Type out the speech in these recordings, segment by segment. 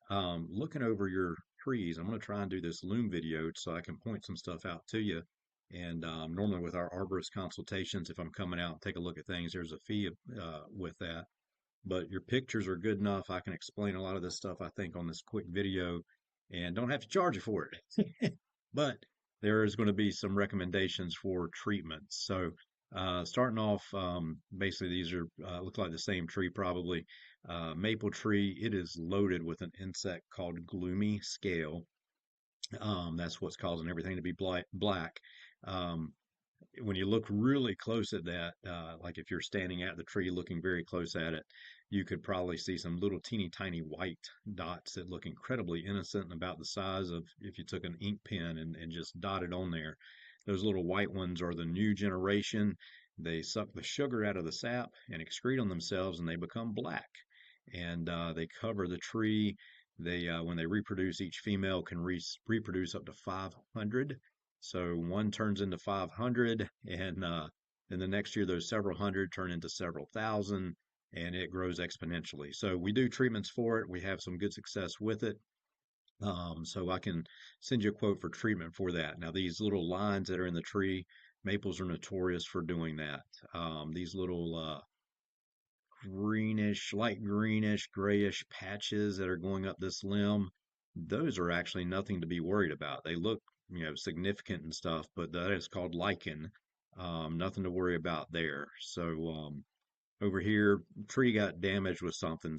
Looking over your trees, I'm going to try and do this loom video so I can point some stuff out to you. And normally with our arborist consultations, if I'm coming out and take a look at things, there's a fee with that. But your pictures are good enough. I can explain a lot of this stuff, I think, on this quick video and don't have to charge you for it. But there is going to be some recommendations for treatments. So starting off, basically these are look like the same tree probably. Maple tree, it is loaded with an insect called gloomy scale. That's what's causing everything to be black. Um, when you look really close at that, like if you're standing at the tree looking very close at it, you could probably see some little teeny tiny white dots that look incredibly innocent and about the size of if you took an ink pen and just dotted on there. Those little white ones are the new generation. They suck the sugar out of the sap and excrete on themselves, and they become black. And they cover the tree. They, when they reproduce, each female can reproduce up to 500. So one turns into 500, and then the next year those several hundred turn into several thousand, and it grows exponentially. So we do treatments for it. We have some good success with it. So I can send you a quote for treatment for that. Now these little lines that are in the tree, maples are notorious for doing that. These little greenish, light greenish, grayish patches that are going up this limb, those are actually nothing to be worried about. They look, significant and stuff, but that is called lichen. Nothing to worry about there. So over here, tree got damaged with something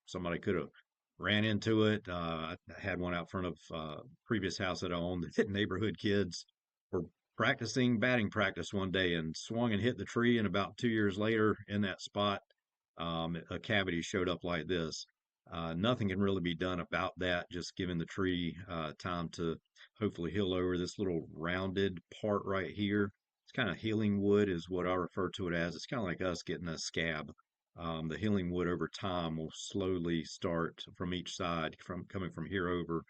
somebody could have ran into it. I had one out front of previous house that I owned. That neighborhood kids were practicing batting practice one day and swung and hit the tree. And about 2 years later, in that spot, a cavity showed up like this. Nothing can really be done about that, just giving the tree time to hopefully heal over. This little rounded part right here, it's kind of healing wood, is what I refer to it as. It's kind of like us getting a scab. The healing wood over time will slowly start from each side, from coming from here over,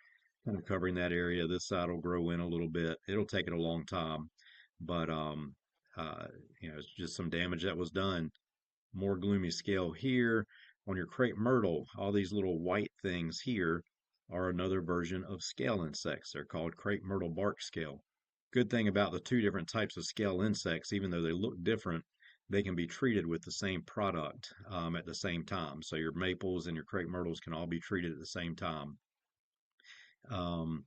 kind of covering that area. This side will grow in a little bit. It'll take it a long time, but uh, it's just some damage that was done. More gloomy scale here. On your crepe myrtle, all these little white things here are another version of scale insects. They're called crepe myrtle bark scale. Good thing about the two different types of scale insects, even though they look different, they can be treated with the same product at the same time. So your maples and your crepe myrtles can all be treated at the same time. Um,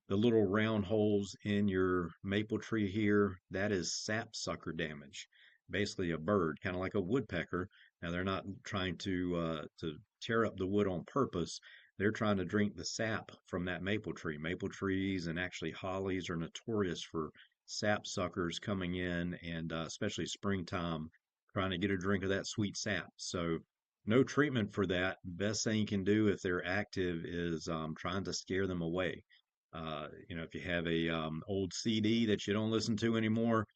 the little round holes in your maple tree here, that is sapsucker damage. Basically a bird, kind of like a woodpecker. Now they're not trying to tear up the wood on purpose. They're trying to drink the sap from that maple tree. Maple trees and actually hollies are notorious for sapsuckers coming in, and especially springtime, trying to get a drink of that sweet sap. So no treatment for that. Best thing you can do if they're active is trying to scare them away. If you have a old CD that you don't listen to anymore,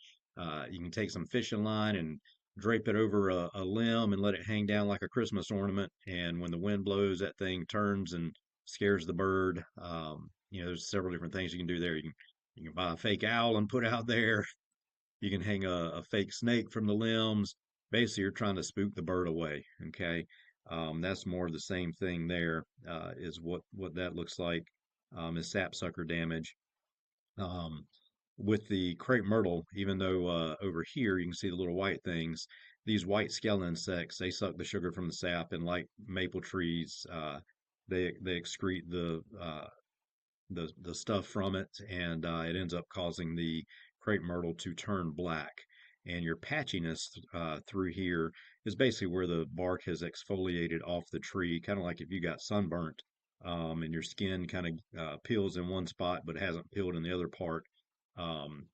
you can take some fishing line and drape it over a limb and let it hang down like a Christmas ornament. And when the wind blows, that thing turns and scares the bird. There's several different things you can do there. You can buy a fake owl and put out there. You can hang a fake snake from the limbs. Basically, you're trying to spook the bird away. Okay. That's more of the same thing there, is what that looks like, is sapsucker damage. Um, with the crepe myrtle, even though over here you can see the little white things, these white scale insects, they suck the sugar from the sap, and like maple trees, they excrete the stuff from it, and it ends up causing the crepe myrtle to turn black. And your patchiness through here is basically where the bark has exfoliated off the tree, kind of like if you got sunburnt, and your skin kind of peels in one spot but hasn't peeled in the other part.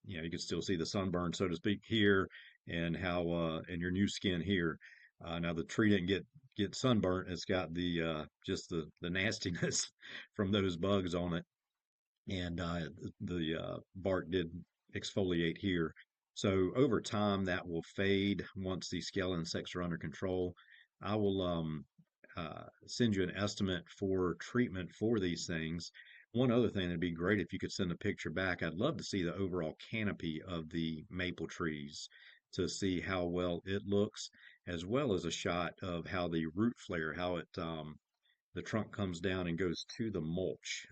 You can still see the sunburn, so to speak, here, and how and your new skin here. Now the tree didn't get sunburnt; it's got the just the nastiness from those bugs on it, and the bark did exfoliate here. So over time, that will fade once these scale insects are under control. I will send you an estimate for treatment for these things. One other thing that'd be great if you could send a picture back. I'd love to see the overall canopy of the maple trees to see how well it looks, as well as a shot of how the root flare, how it the trunk comes down and goes to the mulch.